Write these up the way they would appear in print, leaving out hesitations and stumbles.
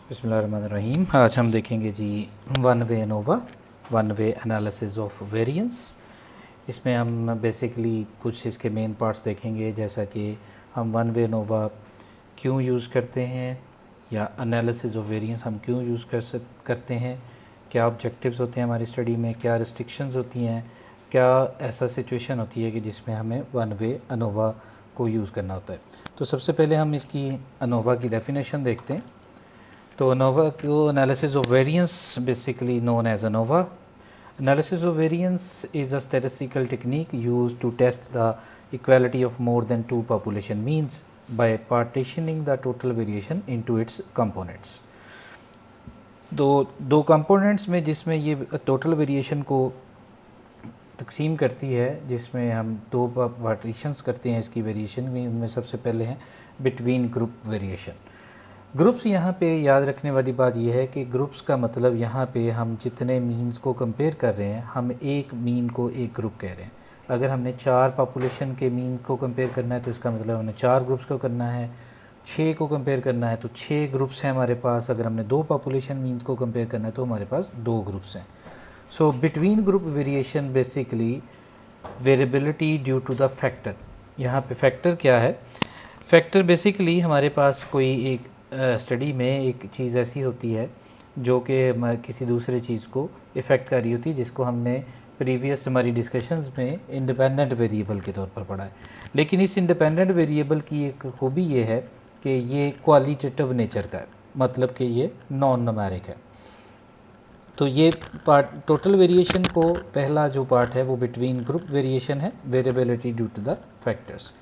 बिस्मिल्लाहिर्रहमानिर्रहीम। आज हम देखेंगे जी one way ANOVA, one way analysis of variance. इसमें हम बेसिकली कुछ इसके मेन पार्ट्स देखेंगे, जैसा कि हम वन वे एनोवा क्यों यूज़ करते हैं या एनालिसिस ऑफ वेरिएंस हम क्यों यूज़ करते हैं, क्या ऑब्जेक्टिव्स होते हैं हमारी स्टडी में, क्या रिस्ट्रिक्शंस होती हैं, क्या ऐसा सिचुएशन होती है कि जिसमें हमें वन वे एनोवा को यूज़ करना होता है। तो सबसे पहले हम इसकी एनोवा की डेफिनेशन देखते हैं। तो ANOVA को analysis of variance basically known as ANOVA. Analysis of variance is a statistical technique used to test the equality of more than two population means by partitioning the total variation into its components. दो components में जिसमें ये total variation को तकसीम करती है, जिसमें हम दो पार्टीशंस करते हैं इसकी वेरिएशन में। उनमें सबसे पहले हैं बिटवीन ग्रुप वेरिएशन। ग्रुप्स यहाँ पे याद रखने वाली बात यह है कि ग्रुप्स का मतलब यहाँ पे हम जितने मीन्स को कंपेयर कर रहे हैं, हम एक मीन को एक ग्रुप कह रहे हैं। अगर हमने 4 पॉपुलेशन के मीन को कंपेयर करना है तो इसका मतलब हमने 4 ग्रुप्स को करना है। 6 को कंपेयर करना है तो 6 ग्रुप्स हैं हमारे पास। अगर हमने 2 पॉपुलेशन मीन्स को कंपेयर करना है तो हमारे पास 2 ग्रुप्स हैं। So between group variation basically variability due to the factor. यहाँ पे फैक्टर क्या है? फैक्टर बेसिकली हमारे पास कोई एक स्टडी में एक चीज़ ऐसी होती है जो कि किसी दूसरे चीज़ को इफ़ेक्ट कर रही होती है, जिसको हमने प्रीवियस हमारी डिस्कशंस में इंडिपेंडेंट वेरिएबल के तौर पर पढ़ा है। लेकिन इस इंडिपेंडेंट वेरिएबल की एक खूबी ये है कि ये क्वालिटेटिव नेचर का है, मतलब कि ये नॉन न्यूमेरिक है। तो ये पार्ट टोटल वेरिएशन को पहला जो पार्ट है वो बिटवीन ग्रुप वेरिएशन है, variability due to the factors.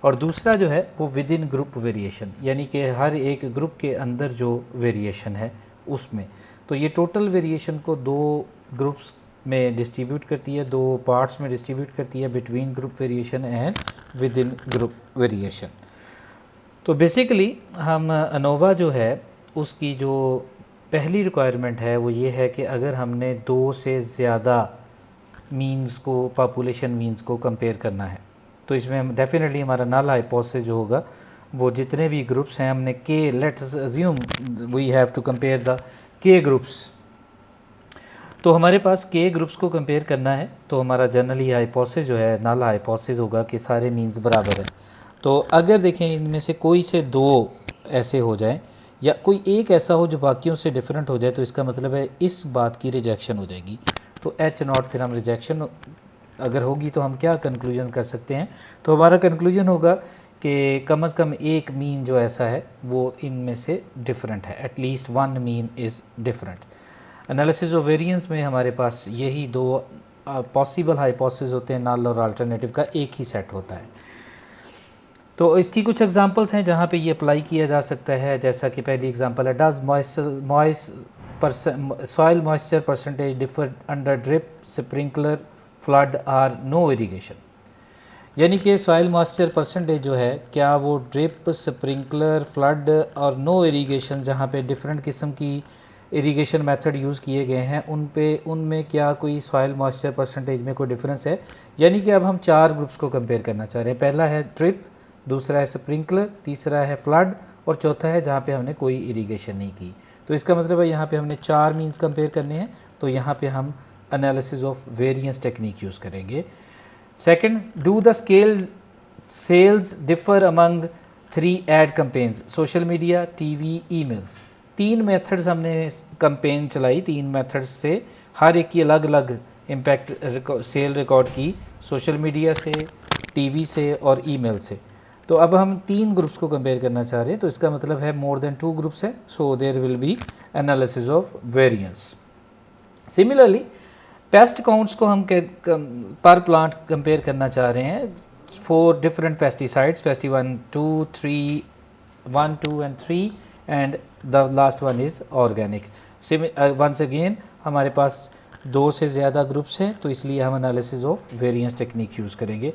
और दूसरा जो है वो विद इन ग्रुप वेरिएशन, यानी कि हर एक ग्रुप के अंदर जो वेरिएशन है उसमें। तो ये टोटल वेरिएशन को 2 ग्रुप्स में डिस्ट्रीब्यूट करती है, 2 पार्ट्स में डिस्ट्रीब्यूट करती है, between group variation and with in group variation. तो बेसिकली हम ANOVA जो है उसकी जो पहली रिक्वायरमेंट है वो ये है कि अगर हमने 2 से ज़्यादा मीन्स को, पॉपुलेशन मीन्स को कंपेयर करना है, तो इसमें हम डेफिनेटली हमारा नल हाइपोथेसिस जो होगा वो जितने भी ग्रुप्स हैं हमने K, let's assume we have to compare the K groups. तो हमारे पास के ग्रुप्स को कंपेयर करना है तो हमारा जनरली हाइपोथेसिस जो है, नल हाइपोथेसिस होगा कि सारे मीन्स बराबर हैं। तो अगर देखें इनमें से कोई से 2 ऐसे हो जाए या कोई एक ऐसा हो जो बाकियों से डिफरेंट हो जाए, तो इसका मतलब है इस बात की रिजेक्शन हो जाएगी। तो H0 फिर हम रिजेक्शन अगर होगी तो हम क्या कंक्लूजन कर सकते हैं? तो हमारा कंक्लूजन होगा कि कम से कम एक मीन जो ऐसा है वो इनमें से डिफरेंट है, at least one mean is different. Analysis of variance में हमारे पास यही 2 पॉसिबल हाइपोथेसिस होते हैं, नल और अल्टरनेटिव का एक ही सेट होता है। तो इसकी कुछ एग्जांपल्स हैं जहाँ पे ये अप्लाई किया जा सकता है। जैसा कि पहली एग्जांपल है, does soil moisture percentage differ under drip, sprinkler, flood or no irrigation. यानी कि सॉइल मॉइस्चर परसेंटेज जो है, क्या वो ड्रिप, स्प्रिंकलर, फ्लड और नो इरीगेशन, जहाँ पे डिफरेंट किस्म की इरीगेशन मेथड यूज़ किए गए हैं, उनमें क्या कोई सॉइल मॉइस्चर परसेंटेज में कोई डिफरेंस है? यानी कि अब हम 4 ग्रुप्स को कंपेयर करना चाह रहे हैं। पहला है ड्रिप, दूसरा है स्प्रिंकलर, तीसरा है फ्लड और चौथा है जहाँ पे हमने कोई इरीगेशन नहीं की। तो इसका मतलब है यहाँ पे हमने 4 मीन्स कंपेयर करने हैं, तो यहाँ पे हम analysis of variance technique use करेंगे। Second, do the scale sales differ among 3 ad campaigns, social media, TV, emails. 3 methods हमने कैंपेन चलाई, 3 मेथड्स से हर एक की अलग अलग इम्पैक्ट सेल रिकॉर्ड की, सोशल मीडिया से, टीवी से और ईमेल से। तो अब हम 3 ग्रुप्स को कंपेयर करना चाह रहे हैं, तो इसका मतलब है मोर देन 2 ग्रुप्स है, so there will be analysis of variance. Similarly pest counts को हम पर प्लांट कंपेयर करना चाह रहे हैं, 4 different pesticides, pesti 1, 2, 3, 1, 2 and 3 and the last one is organic. Once again हमारे पास 2 से ज़्यादा ग्रुप्स हैं, तो इसलिए हम analysis of variance technique use करेंगे।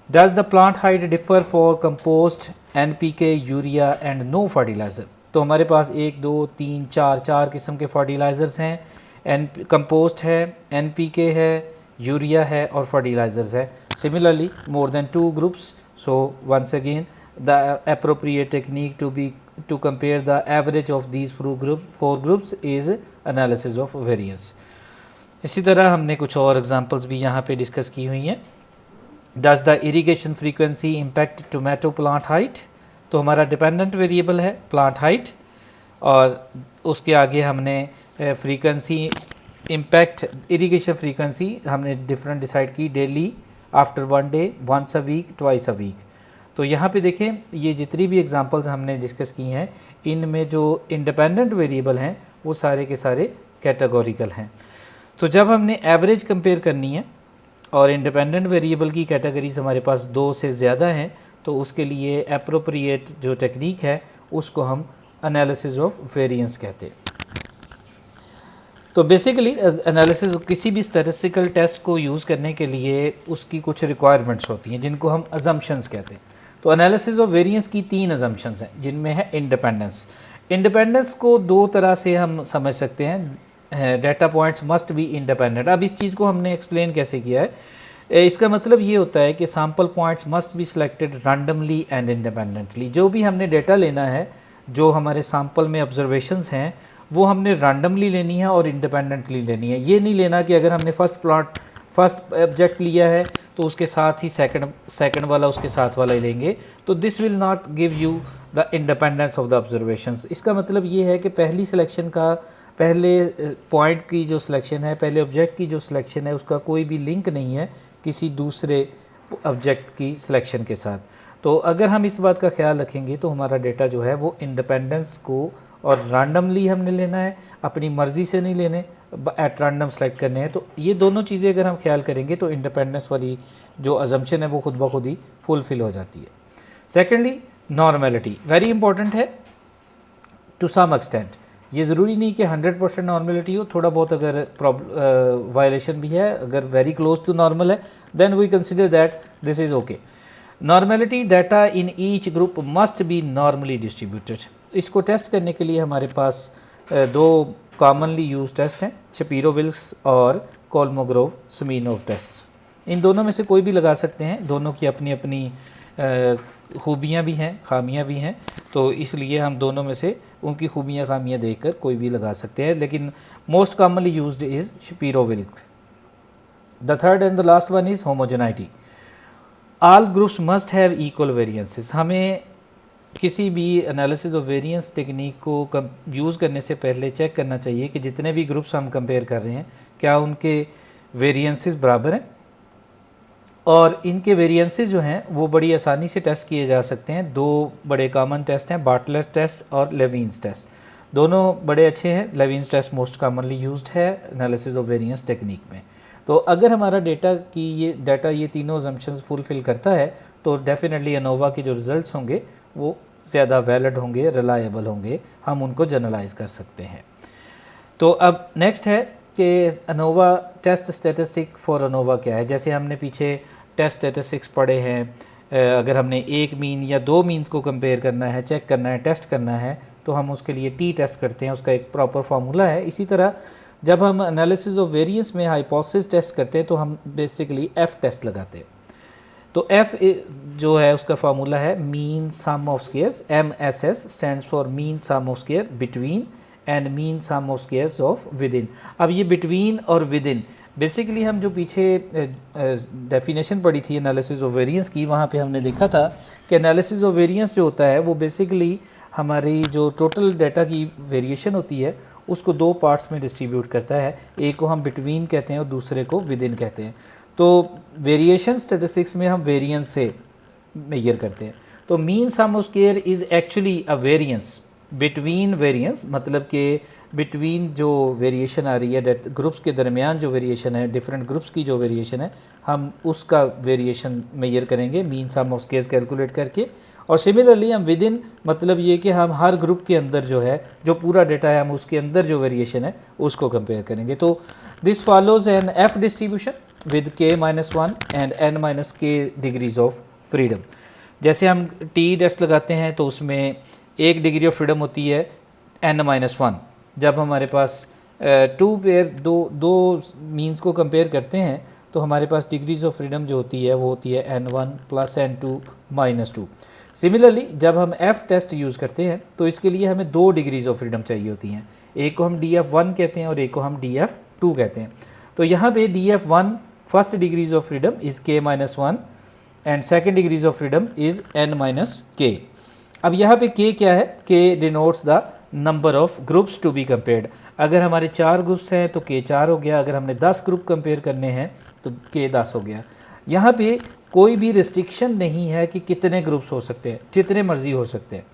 Does the plant height differ for compost, NPK, urea and no fertiliser. तो हमारे पास 1, 2, 3, 4 किस्म के फर्टिलाइज़र्स हैं, कंपोस्ट है, NPK है, यूरिया है और फर्टिलाइज़र्स है। Similarly more than 2 groups, so once again the appropriate technique to be to compare the average of these four groups is analysis of variance. इसी तरह हमने कुछ और एग्जांपल्स भी यहाँ पे डिस्कस की हुई हैं. Does the irrigation frequency impact tomato plant height? तो हमारा डिपेंडेंट वेरिएबल है प्लांट हाइट, और उसके आगे हमने फ्रीक्वेंसी इम्पैक्ट इरिगेशन फ्रीक्वेंसी हमने डिफरेंट डिसाइड की, daily, after one day, once a week, twice a week. तो यहाँ पे देखें, ये जितनी भी एग्जांपल्स हमने डिस्कस की हैं, इनमें जो इंडिपेंडेंट वेरिएबल हैं वो सारे के सारे कैटेगोरिकल हैं. तो जब हमने एवरेज कंपेयर करनी है और इंडिपेंडेंट वेरिएबल की कैटेगरीज हमारे पास 2 से ज़्यादा हैं, तो उसके लिए एप्रोप्रिएट जो टेक्निक है उसको हम एनालिसिस ऑफ वेरिएंस कहते हैं. तो बेसिकली एनालिसिस किसी भी स्टैटिस्टिकल टेस्ट को यूज़ करने के लिए उसकी कुछ रिक्वायरमेंट्स होती हैं जिनको हम अजम्पशंस कहते हैं. तो एनालिसिस ऑफ वेरिएंस की 3 अजम्पशंस हैं, जिनमें है इंडिपेंडेंस. इंडिपेंडेंस को 2 तरह से हम समझ सकते हैं. Data points must be independent. अब इस चीज़ को हमने एक्सप्लेन कैसे किया है, इसका मतलब ये होता है कि sample points must be selected randomly and independently. जो भी हमने डेटा लेना है, जो हमारे सैम्पल में ऑब्जर्वेशंस हैं, वो हमने रैंडमली लेनी है और इंडिपेंडेंटली लेनी है. ये नहीं लेना कि अगर हमने फर्स्ट ऑब्जेक्ट लिया है तो उसके साथ ही सेकंड वाला उसके साथ वाला ही लेंगे, तो this will not give you the independence of the observations. इसका मतलब ये है कि पहली सिलेक्शन का, पहले पॉइंट की जो सिलेक्शन है, पहले ऑब्जेक्ट की जो सिलेक्शन है, उसका कोई भी लिंक नहीं है किसी दूसरे ऑब्जेक्ट की सिलेक्शन के साथ. तो अगर हम इस बात का ख्याल रखेंगे तो हमारा डेटा जो है वो इंडिपेंडेंस को, और रैंडमली हमने लेना है, अपनी मर्ज़ी से नहीं लेने, एट रैंडम सेलेक्ट करने हैं. तो ये दोनों चीज़ें अगर हम ख्याल करेंगे तो इंडिपेंडेंस वाली जो अजम्पशन है वो खुद ब खुद ही फुलफिल हो जाती है. सेकेंडली, नॉर्मेलिटी वेरी इंपॉर्टेंट है टू सम एक्सटेंट. ये ज़रूरी नहीं कि 100% नॉर्मेलिटी हो, थोड़ा बहुत अगर वायलेशन भी है, अगर वेरी क्लोज टू नॉर्मल है, then we consider that this is okay. Normality, data in each group must be normally distributed. इसको टेस्ट करने के लिए हमारे पास 2 कॉमनली यूज टेस्ट हैं, शपीरो-विल्क्स और कोलमोग्रोव-स्मिर्नोव टेस्ट. इन दोनों में से कोई भी लगा सकते हैं, दोनों की अपनी अपनी खूबियाँ भी हैं, खामियाँ भी हैं. तो इसलिए हम दोनों में से उनकी खूबियाँ खामियाँ देखकर कोई भी लगा सकते हैं, लेकिन most commonly used is Shapiro-Wilk. The third and the last one is homogeneity. All groups must have equal variances. हमें किसी भी एनालिसिस ऑफ वेरिएंस टेक्निक को यूज़ करने से पहले चेक करना चाहिए कि जितने भी ग्रुप्स हम कंपेयर कर रहे हैं, क्या उनके वेरिएंसेस बराबर हैं. और इनके वेरिएंसेस जो हैं वो बड़ी आसानी से टेस्ट किए जा सकते हैं. 2 बड़े कॉमन टेस्ट हैं, बार्टलेट टेस्ट और लेविन्स टेस्ट. दोनों बड़े अच्छे हैं. लेविन्स टेस्ट मोस्ट कॉमनली यूज्ड है एनालिसिस ऑफ वेरिएंस टेक्निक में. तो अगर हमारा डाटा ये तीनों अजम्पशंस फुलफिल करता है तो डेफिनेटली एनोवा के जो रिजल्ट्स होंगे वो ज़्यादा वैलिड होंगे, रिलायबल होंगे, हम उनको जनरलाइज कर सकते हैं. तो अब नेक्स्ट है कि ANOVA test statistic for ANOVA क्या है. जैसे हमने पीछे टेस्ट स्टैटिस्टिक्स पढ़े हैं, अगर हमने एक मीन या 2 मीन्स को कंपेयर करना है, चेक करना है, टेस्ट करना है, तो हम उसके लिए टी टेस्ट करते हैं, उसका एक प्रॉपर फार्मूला है. इसी तरह जब हम एनालिसिस ऑफ वेरिएंस में हाइपोथेसिस टेस्ट करते हैं तो हम बेसिकली एफ टेस्ट लगाते हैं. तो एफ जो है उसका फार्मूला है mean sum of squares. MSS stands for mean sum of square between and mean sum of squares of within. अब ये बिटवीन और विद इन, बेसिकली हम जो पीछे डेफिनेशन पढ़ी थी एनालिसिस ऑफ वेरिएंस की, वहाँ पे हमने देखा था कि एनालिसिस ऑफ वेरिएंस जो होता है वो बेसिकली हमारी जो टोटल डाटा की वेरिएशन होती है उसको 2 पार्ट्स में डिस्ट्रीब्यूट करता है. एक को हम बिटवीन कहते हैं और दूसरे को विद इन कहते हैं. तो वेरिएशन स्टैटिस्टिक्स में हम वेरिएंस से मेजर करते हैं. तो mean sum of square is actually a variance between variance, मतलब कि बिटवीन जो वेरिएशन आ रही है ग्रुप्स के दरमियान, जो वेरिएशन है डिफरेंट ग्रुप्स की जो वेरिएशन है, हम उसका वेरिएशन मेजर करेंगे mean sum of squares calculate करके. और सिमिलरली हम विद इन, मतलब ये कि हम हर ग्रुप के अंदर जो है, जो पूरा डाटा है, हम उसके अंदर जो वेरिएशन है उसको कंपेयर करेंगे. तो this follows an F distribution with k-1 and n-k degrees of freedom. जैसे हम टी टेस्ट लगाते हैं तो उसमें 1 डिग्री ऑफ फ्रीडम होती है n-1. जब हमारे पास 2 पेयर दो मीन्स को कंपेयर करते हैं तो हमारे पास डिग्रीज ऑफ फ्रीडम जो होती है वो होती है n1 + n2 - 2. सिमिलरली जब हम एफ टेस्ट यूज़ करते हैं तो इसके लिए हमें 2 डिग्रीज ऑफ फ्रीडम चाहिए होती हैं, एक को हम DF1 कहते हैं और एक को हम DF2 कहते हैं। तो यहाँ पे DF1 first degrees of freedom is K-1 and second degrees of freedom is N-K। अब यहाँ पे K क्या है? K denotes the number of groups to be compared. अगर हमारे 4 ग्रुप्स हैं तो K 4 हो गया, अगर हमने 10 ग्रुप कंपेयर करने हैं तो K 10 हो गया। यहाँ पे कोई भी रिस्ट्रिक्शन नहीं है कि कितने ग्रुप्स हो सकते हैं, जितने मर्जी हो सकते हैं,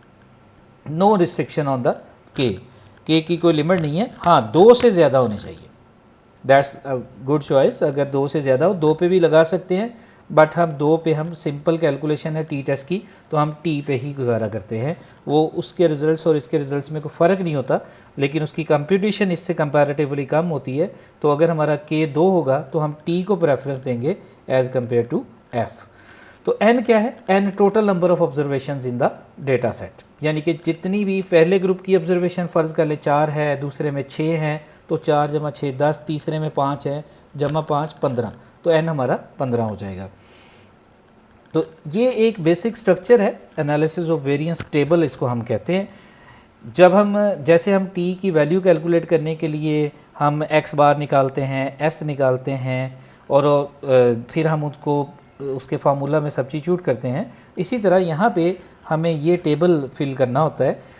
no restriction on the K की कोई लिमिट नहीं है। हाँ, 2 से ज़्यादा होने चाहिए, दैट्स अ गुड चॉइस। अगर 2 से ज़्यादा हो 2 पे भी लगा सकते हैं, बट हम 2 पे हम सिंपल कैलकुलेशन है टी टेस्ट की तो हम टी पे ही गुजारा करते हैं। वो उसके रिजल्ट्स और इसके रिजल्ट्स में कोई फ़र्क नहीं होता, लेकिन उसकी कंप्यूटेशन इससे कंपैरेटिवली कम होती है। तो अगर हमारा K 2 होगा तो हम टी को प्रेफरेंस देंगे एज़ कम्पेयर टू F। तो N क्या है? N total number of observations in the data set, यानी कि जितनी भी पहले ग्रुप की ऑब्जर्वेशन फ़र्ज़ कर ले 4 है, दूसरे में 6 हैं तो 4 जमा 6 10, तीसरे में 5 है जमा 5 15, तो N हमारा 15 हो जाएगा। तो ये एक बेसिक स्ट्रक्चर है, एनालिसिस ऑफ वेरिएंस टेबल इसको हम कहते हैं। जब हम जैसे हम T की वैल्यू कैलकुलेट करने के लिए हम X बार निकालते हैं, S निकालते हैं और फिर हम उसको उसके फार्मूला में सब्स्टिट्यूट करते हैं, इसी तरह यहाँ पे हमें ये टेबल फिल करना होता है।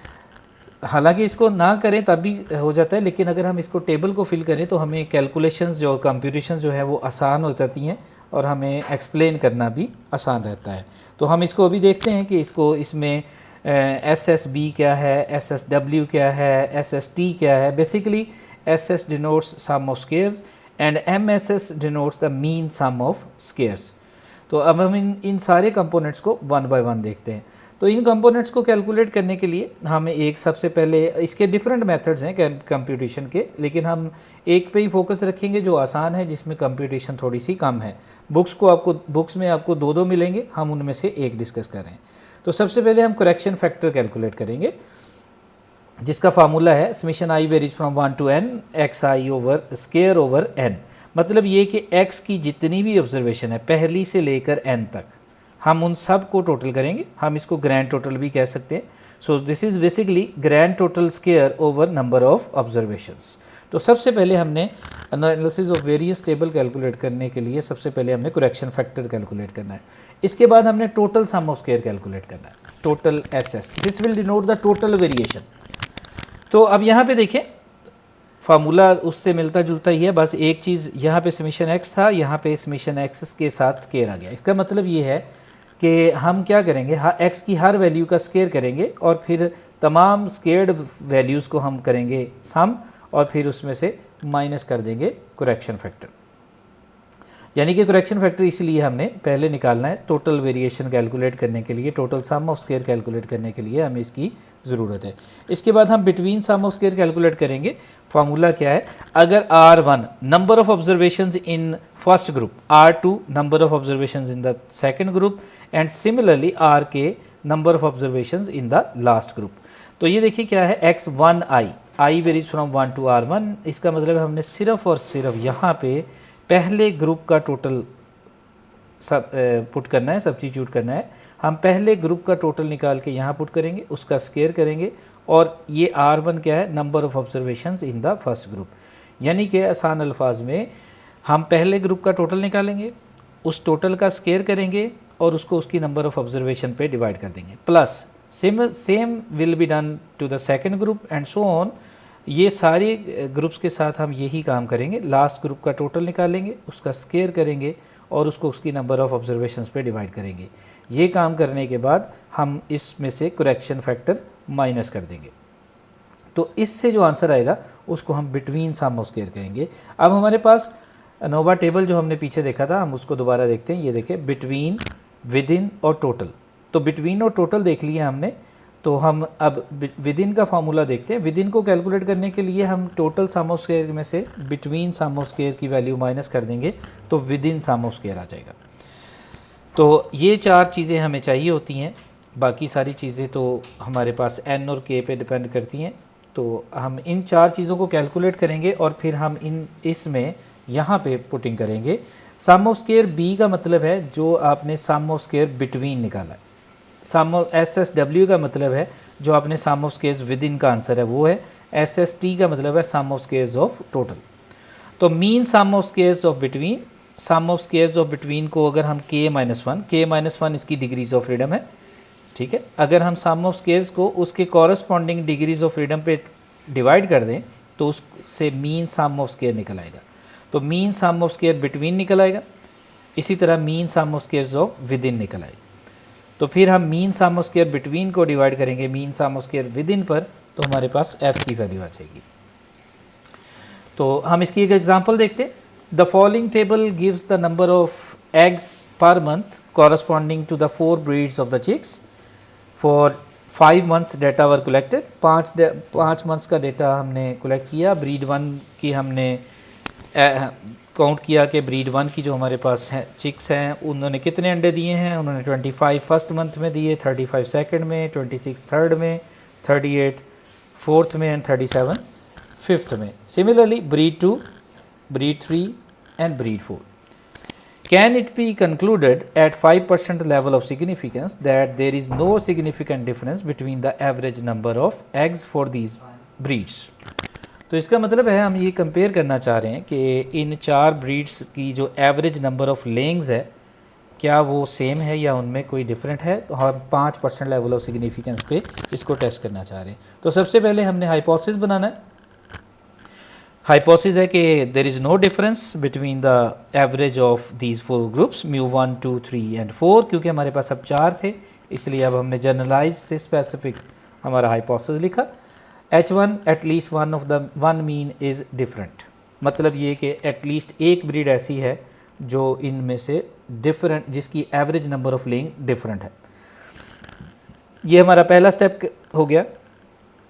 हालांकि इसको ना करें तब भी हो जाता है, लेकिन अगर हम इसको टेबल को फिल करें तो हमें कैलकुलेशंस जो कंप्यूटेशंस जो है वो आसान हो जाती हैं और हमें एक्सप्लेन करना भी आसान रहता है। तो हम इसको अभी देखते हैं कि इसमें SSB क्या है, SSW क्या है, SST क्या है। Basically SS denotes sum of squares and MSS denotes the mean sum of squares. तो अब हम इन सारे कंपोनेंट्स को वन बाय वन देखते हैं। तो इन कंपोनेंट्स को कैलकुलेट करने के लिए हमें एक सबसे पहले, इसके डिफरेंट मेथड्स हैं कंप्यूटेशन के, लेकिन हम एक पे ही फोकस रखेंगे जो आसान है, जिसमें कंप्यूटेशन थोड़ी सी कम है। बुक्स में आपको 2 मिलेंगे, हम उनमें से एक डिस्कस कर रहे हैं। तो सबसे पहले हम करेक्शन फैक्टर कैलकुलेट करेंगे, जिसका फार्मूला है summation I varies from 1 to n xi over square over n। मतलब ये कि x की जितनी भी ऑब्जर्वेशन है पहली से लेकर n तक, हम उन सब को टोटल करेंगे। हम इसको ग्रैंड टोटल भी कह सकते हैं। So this is basically grand total square over number of observations. तो सबसे पहले हमने analysis of variance table calculate करने के लिए सबसे पहले हमने करेक्शन फैक्टर कैलकुलेट करना है। इसके बाद हमने total sum of square calculate करना है, total SS। This will denote the total variation. तो अब यहाँ पे देखें, फार्मूला उससे मिलता जुलता ही है, बस एक चीज़ यहाँ पे समेशन x था, यहाँ पे समेशन x के साथ स्क्वायर आ गया। इसका मतलब ये है कि हम क्या करेंगे, x की हर वैल्यू का स्क्वायर करेंगे और फिर तमाम स्क्वेयर्ड वैल्यूज़ को हम करेंगे सम और फिर उसमें से माइनस कर देंगे करेक्शन फैक्टर। यानी कि करेक्शन फैक्टर इसलिए हमने पहले निकालना है टोटल वेरिएशन कैलकुलेट करने के लिए, total sum of square calculate करने के लिए हमें इसकी ज़रूरत है। इसके बाद हम between sum of square calculate करेंगे। फार्मूला क्या है, अगर R1 number of observations in first group, R2 number of observations in the second group and similarly RK number of observations in the last group. तो ये देखिए क्या है, X1i, I varies from 1 to R1। इसका मतलब है हमने सिर्फ और सिर्फ यहाँ पे पहले ग्रुप का टोटल पुट करना है, सब्स्टिट्यूट करना है। हम पहले ग्रुप का टोटल निकाल के यहाँ पुट करेंगे, उसका स्क्वायर करेंगे और ये R1 क्या है, number of observations in the first group. यानी कि आसान अल्फाज में हम पहले ग्रुप का टोटल निकालेंगे, उस टोटल का स्क्वायर करेंगे और उसको उसकी नंबर ऑफ ऑब्जर्वेशन पे डिवाइड कर देंगे, plus same will be done to the second group and so on. ये सारे ग्रुप्स के साथ हम यही काम करेंगे। लास्ट ग्रुप का टोटल निकालेंगे, उसका स्क्वायर करेंगे और उसको उसकी नंबर ऑफ ऑब्जर्वेशंस पे डिवाइड करेंगे। ये काम करने के बाद हम इसमें से करेक्शन फैक्टर माइनस कर देंगे। तो इससे जो आंसर आएगा उसको हम बिटवीन सम ऑफ स्क्वायर करेंगे। अब हमारे पास अनोवा टेबल जो हमने पीछे देखा था, हम उसको दोबारा देखते हैं। ये देखें, बिटवीन, विद इन और टोटल। तो बिटवीन और टोटल देख लिया हमने, तो हम अब विद इन का फार्मूला देखते हैं। विद इन को कैलकुलेट करने के लिए हम टोटल सम ऑफ स्क्वायर में से बिटवीन सम ऑफ स्क्वायर की वैल्यू माइनस कर देंगे, तो within sum of square आ जाएगा। तो ये 4 चीज़ें हमें चाहिए होती हैं, बाकी सारी चीज़ें तो हमारे पास n और k पे डिपेंड करती हैं। तो हम इन 4 चीज़ों को कैलकुलेट करेंगे और फिर हम इसमें यहाँ पे पुटिंग करेंगे। सम ऑफ स्क्वायर b का मतलब है जो आपने सम ऑफ स्क्वायर बिटवीन निकाला है। सम ऑफ SSW का मतलब है जो आपने sum of squares within का आंसर है वो है, SST का मतलब है sum of squares of total. तो mean sum of squares of between, sum of squares of between को अगर हम k-1 इसकी डिग्रीज ऑफ फ्रीडम है, ठीक है। अगर हम सम ऑफ स्क्वायर्स को उसके कॉरस्पॉन्डिंग डिग्रीज ऑफ फ्रीडम पे डिवाइड कर दें तो उससे मीन सम ऑफ स्क्वायर निकल आएगा। तो mean sum of square between निकल आएगा, इसी तरह mean sum of squares of within निकल आएगा। तो फिर हम mean sum of square between को डिवाइड करेंगे mean sum of square within पर, तो हमारे पास f की वैल्यू आ जाएगी। तो हम इसकी एक एग्जांपल देखते हैं। The following table gives the number of eggs per month corresponding to the 4 breeds of the chicks for 5 months data were collected. 5 months का डेटा हमने कलेक्ट किया। ब्रीड 1 की हमने काउंट किया कि ब्रीड 1 की जो हमारे पास हैं चिक्स हैं उन्होंने कितने अंडे दिए हैं। उन्होंने 25 फर्स्ट मंथ में दिए, 35 सेकंड में, 26 थर्ड में, 38 फोर्थ में एंड 37 फिफ्थ में। Similarly breed 2, breed 3 and breed 4। Can it be concluded at 5% level of significance that there is no significant difference between the average number of eggs for these breeds? तो इसका मतलब है हम ये compare करना चाह रहे हैं कि इन 4 ब्रीड्स की जो एवरेज नंबर ऑफ लेंग्स है क्या वो सेम है या उनमें कोई डिफरेंट है। तो हम 5% लेवल ऑफ सिग्निफिकेंस पे इसको टेस्ट करना चाह रहे हैं। तो सबसे पहले हमने हाइपोथेसिस बनाना है। हाइपोथेसिस है कि there is no difference between the average of these 4 groups μ1, 2, 3 and 4। क्योंकि हमारे पास अब 4 थे इसलिए अब हमने जनरलाइज से स्पेसिफिक हमारा हाइपोथेसिस लिखा। H1 at least one mean is different, मतलब ये कि एटलीस्ट एक ब्रीड ऐसी है जो इनमें से डिफरेंट, जिसकी average number of laying different है। ये हमारा पहला स्टेप हो गया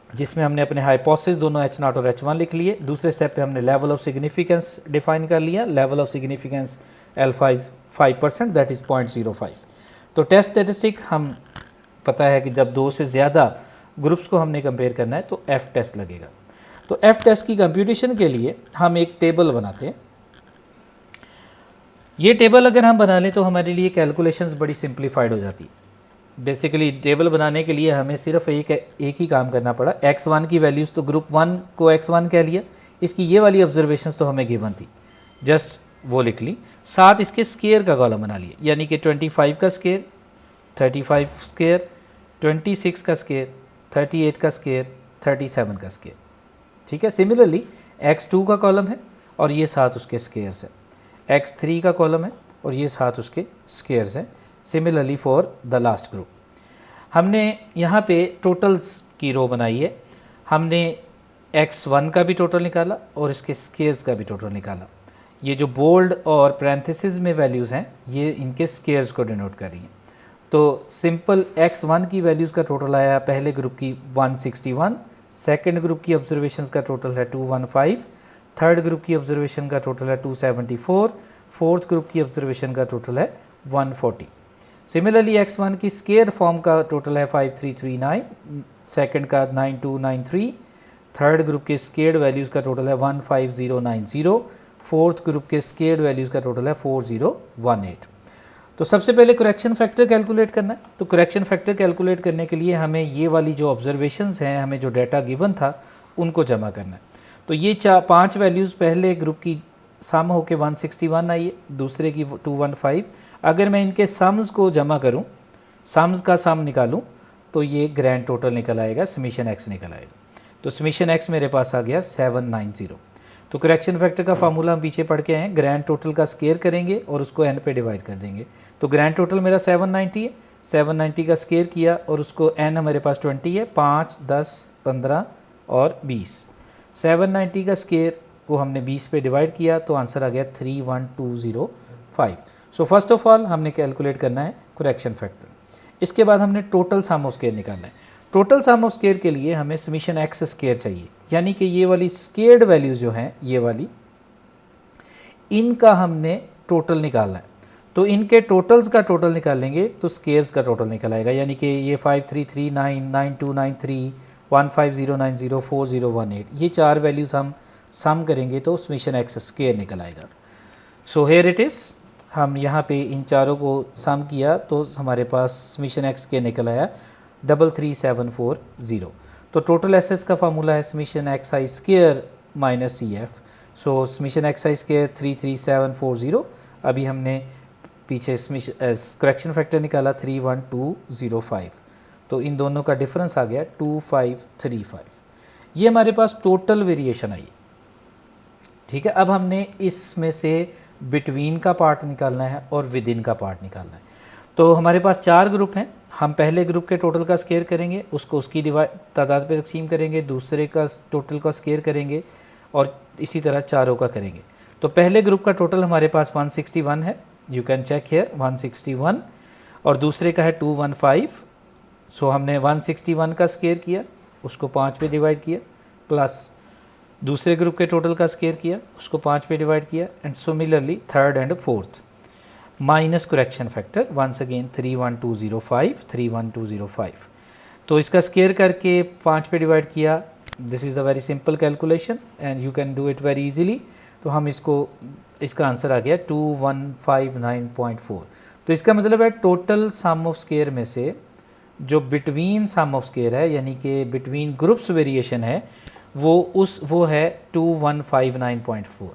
जिसमें हमने अपने हाइपोथेसिस दोनों H0 और H1 लिख लिए। दूसरे स्टेप पे हमने लेवल ऑफ सिग्निफिकेंस डिफाइन कर लिया। Level of significance alpha is 5%, that is 0.05। तो टेस्ट स्टैटिस्टिक हम पता है कि जब 2 से ज़्यादा ग्रुप्स को हमने कंपेयर करना है तो F टेस्ट लगेगा। तो F टेस्ट की कंप्यूटेशन के लिए हम एक टेबल बनाते हैं। ये टेबल अगर हम बना लें तो हमारे लिए कैलकुलेशंस बड़ी सिंप्लीफाइड हो जाती है। बेसिकली टेबल बनाने के लिए हमें सिर्फ एक ही काम करना पड़ा। x1 की वैल्यूज़ तो ग्रुप 1 को x1 कह लिया, इसकी ये वाली ऑब्जर्वेशंस तो हमें गिवन थी, जस्ट वो लिख ली। साथ इसके स्केयर का कॉलम बना लिया, यानी कि 25 का स्केयर, 35 स्केयर, 26 का स्केयर, 38 का स्केयर, 37 का स्केयर। ठीक है। सिमिलरली x2 का कॉलम है और ये साथ उसके स्केयर्स है, x3 का कॉलम है और ये साथ उसके स्केयर्स हैं। Similarly for the last group हमने यहाँ पे टोटल्स की रो बनाई है। हमने x1 का भी टोटल निकाला और इसके स्केयर्स का भी टोटल निकाला। ये जो बोल्ड और पैरेंथेसिस में वैल्यूज़ हैं ये इनके स्केयर्स को डिनोट कर रही हैं। तो सिंपल x1 की वैल्यूज़ का टोटल आया पहले ग्रुप की 161, सेकंड ग्रुप की ऑब्जर्वेशंस का टोटल है 215, थर्ड ग्रुप की ऑब्जर्वेशन का टोटल है 274, फोर्थ ग्रुप की ऑब्जर्वेशन का टोटल है 140। सिमिलरली x1 की स्केयर फॉर्म का टोटल है 5339, सेकंड का 9293, थर्ड ग्रुप के स्केयर्ड वैल्यूज़ का टोटल है 15090, फोर्थ ग्रुप के स्केयर्ड वैल्यूज़ का टोटल है 4018। तो सबसे पहले करेक्शन फैक्टर कैलकुलेट करना है। तो करेक्शन फैक्टर कैलकुलेट करने के लिए हमें ये वाली जो ऑब्जर्वेशंस हैं, हमें जो डाटा गिवन था उनको जमा करना है। तो ये 5 वैल्यूज़ पहले ग्रुप की सम होके 161 आई है, दूसरे की 215। अगर मैं इनके सम्स को जमा करूं, सम्स का सम निकालूं तो ये ग्रैंड टोटल निकल आएगा, समीशन एक्स निकल आएगा। तो समीशन एक्स मेरे पास आ गया 790। तो करेक्शन फैक्टर का फार्मूला हम पीछे पढ़ के आए हैं। ग्रैंड टोटल का स्केयर करेंगे और उसको n पे डिवाइड कर देंगे। तो ग्रैंड टोटल मेरा 790 है, 790 का स्केयर किया और उसको n हमारे पास 20 है, 5, 10, 15 और 20। 790 का स्केयर को हमने 20 पे डिवाइड किया तो आंसर आ गया 31205। सो फर्स्ट ऑफ ऑल हमने कैलकुलेट करना है करेक्शन फैक्टर। इसके बाद हमने टोटल सम ऑफ स्केयर निकालना है। टोटल सम ऑफ स्केयर के लिए हमें समीशन एक्स स्केयर चाहिए, यानी कि ये वाली स्केयर्ड वैल्यूज़ जो हैं ये वाली, इनका हमने टोटल निकालना है। तो इनके टोटल्स का टोटल निकालेंगे तो स्केयर्स का टोटल निकल आएगा, यानी कि ये 5339, 9293, 15090, 4018, ये 4 वैल्यूज़ हम सम करेंगे तो समीशन एक्स स्केयर निकल आएगा। सो हेयर इट इज़, हम यहाँ पे इन चारों को सम किया तो हमारे पास समीशन एक्स के निकल आया 33740। तो टोटल एसेस का फार्मूला है समीशन एक्स आई स्क्वायर माइनस सी एफ। सो समीशन एक्स आई स्क्वायर 33740। अभी हमने पीछे करेक्शन फैक्टर निकाला 31205, तो इन दोनों का डिफरेंस आ गया 2535। ये हमारे पास टोटल वेरिएशन आई। ठीक है, अब हमने इसमें से बिटवीन का पार्ट निकालना है और विद इन का पार्ट निकालना है। तो हमारे पास 4 ग्रुप हैं। हम पहले ग्रुप के टोटल का स्केयर करेंगे, उसको उसकी तादाद पे तकसीम करेंगे, दूसरे का टोटल का स्केयर करेंगे और इसी तरह चारों का करेंगे। तो पहले ग्रुप का टोटल हमारे पास 161 है, यू कैन चेक हियर 161, और दूसरे का है 215। सो हमने 161 का स्केयर किया, उसको 5 पे डिवाइड किया, प्लस दूसरे ग्रुप के टोटल का स्केयर किया, उसको 5 पे डिवाइड किया, and similarly third and fourth, minus correction factor once again 31205। तो इसका स्केयर करके 5 पे डिवाइड किया। This is the very simple calculation and you can do it very easily. तो हम इसका आंसर आ गया 2159.4। तो इसका मतलब है टोटल सम ऑफ स्केयर में से जो बिटवीन सम ऑफ स्केयर है, यानी कि बिटवीन ग्रुप्स वेरिएशन है, वो है 2159.4।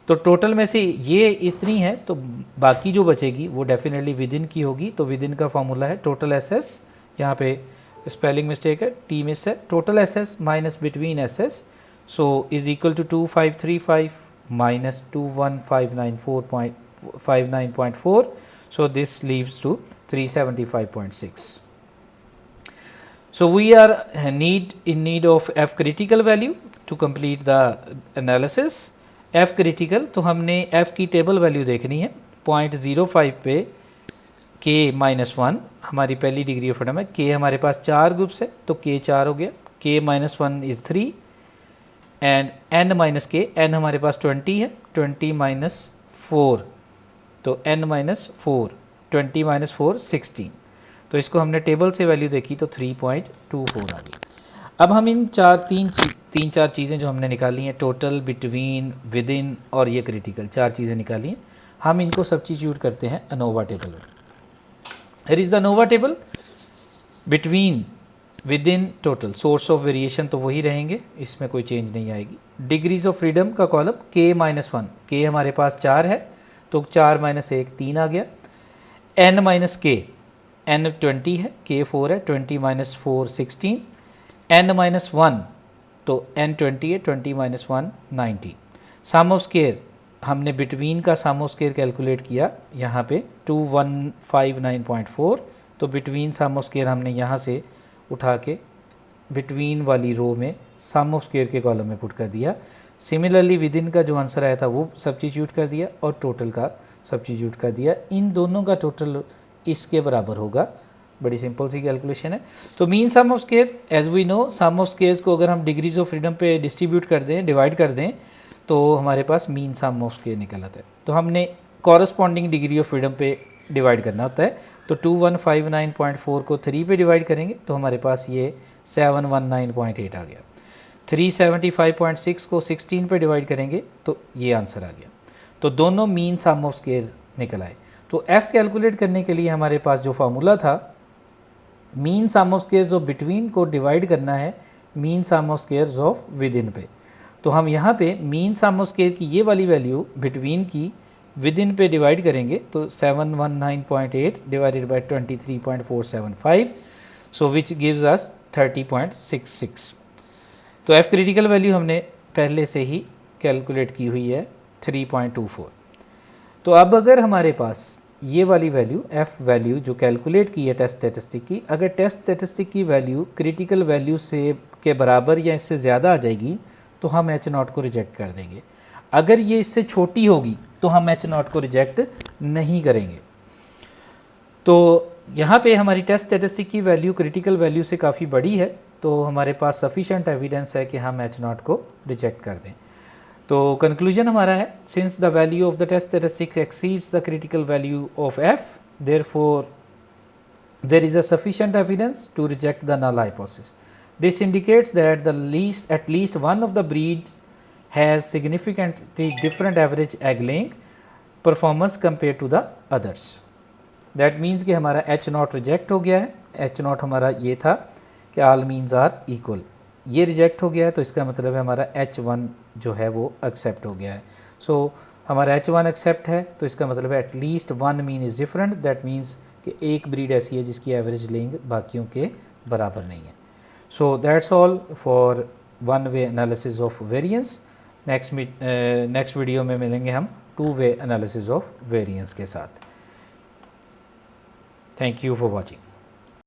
तो टोटल में से ये इतनी है, तो बाकी जो बचेगी वो डेफिनेटली विद इन की होगी। तो विद इन का फॉर्मूला है टोटल एसेस, यहाँ पे स्पेलिंग मिस्टेक है, टी मिस है, total SS minus between SS, so is equal to 2535 minus 21594.59.4, so this leaves to 375.6. So we are in need of F critical value to complete the analysis. F critical, तो हमने F की table value देखनी है। 0.05 पे K minus 1 हमारी पहली degree of freedom है। K हमारे पास 4 ग्रुप्स है, तो K 4 हो गया, K minus 1 is 3 and N minus K, N हमारे पास 20 है, 20 माइनस 4, तो N माइनस 4, 20 माइनस 4 16। तो इसको हमने टेबल से वैल्यू देखी तो 3.24 आ गई। अब हम इन तीन चार चीज़ें जो हमने निकाली हैं, टोटल, बिटवीन, विद इन और ये क्रिटिकल, 4 चीज़ें निकाली हैं, हम इनको सब्स्टिट्यूट करते हैं अनोवा टेबल में। Here is the ANOVA table. Between, with in, total, source of variation तो वही रहेंगे, इसमें कोई चेंज नहीं आएगी। डिग्रीज ऑफ फ्रीडम का कॉलम K माइनस 1, K हमारे पास 4 है, तो 4 माइनस 1 3 आ गया। N माइनस K, N 20 है, K 4 है, 20 माइनस 4 16, N माइनस 1, तो N 20 है, 20 माइनस 1 19। सम ऑफ स्केयर, हमने बिटवीन का सम ऑफ स्केयर कैलकुलेट किया यहाँ पे 2159.4, तो बिटवीन सम ऑफ स्केयर हमने यहाँ से उठा के बिटवीन वाली रो में सम ऑफ स्केयर के कॉलम में पुट कर दिया। सिमिलरली विद इन का जो आंसर आया था वो सब्स्टिट्यूट कर दिया और टोटल का सब्स्टिट्यूट कर दिया। इन दोनों का टोटल इसके बराबर होगा। बड़ी सिंपल सी कैलकुलेशन है। तो mean sum of square, as we know, sum of squares को अगर हम डिग्रीज ऑफ फ्रीडम पे डिस्ट्रीब्यूट कर दें, डिवाइड कर दें, तो हमारे पास मीन सम ऑफ स्केयर निकल आता है। तो हमने कॉरस्पॉन्डिंग डिग्री ऑफ फ्रीडम पे डिवाइड करना होता है। तो 2159.4 को 3 पे डिवाइड करेंगे तो हमारे पास ये 719.8 आ गया। 375.6 को 16 पे डिवाइड करेंगे तो ये आंसर आ गया। तो दोनों मीन सम ऑफ स्केयर निकल आए। तो F कैलकुलेट करने के लिए हमारे पास जो फार्मूला था, mean sum of squares of between को डिवाइड करना है mean sum of squares of within पे। तो हम यहाँ पे मीन सम ऑफ स्केयर की ये वाली वैल्यू बिटवीन की विद इन पे डिवाइड करेंगे तो 719.8 divided by 23.475, so which gives us 30.66। तो F क्रिटिकल वैल्यू हमने पहले से ही कैलकुलेट की हुई है 3.24। तो अब अगर हमारे पास ये वाली वैल्यू F वैल्यू जो कैलकुलेट की है टेस्ट स्टैटिस्टिक की, अगर टेस्ट स्टैटिस्टिक की वैल्यू क्रिटिकल वैल्यू से के बराबर या इससे ज़्यादा आ जाएगी तो हम H0 को रिजेक्ट कर देंगे। अगर ये इससे छोटी होगी तो हम H0 को रिजेक्ट नहीं करेंगे। तो यहाँ पे हमारी टेस्ट स्टैटिस्टिक की वैल्यू क्रिटिकल वैल्यू से काफ़ी बड़ी है, तो हमारे पास सफिशेंट एविडेंस है कि हम H0 को रिजेक्ट कर दें। तो कंक्लूजन हमारा है, since the value of the test statistic exceeds the critical value of F, therefore there is a sufficient evidence to reject the null hypothesis. This indicates that at least one of the breeds has significantly different average egg laying performance compare to the others. That means कि हमारा H not reject हो गया है। H not हमारा ये था कि all means are equal, ये रिजेक्ट हो गया है, तो इसका मतलब है हमारा H1 जो है वो एक्सेप्ट हो गया है। सो हमारा H1 एक्सेप्ट है, तो इसका मतलब है at least one mean is different. That means कि एक ब्रीड ऐसी है जिसकी एवरेज लेंग बाकियों के बराबर नहीं है। So that's all for one way analysis of variance. Next video में मिलेंगे हम two way analysis of variance के साथ। Thank you for watching.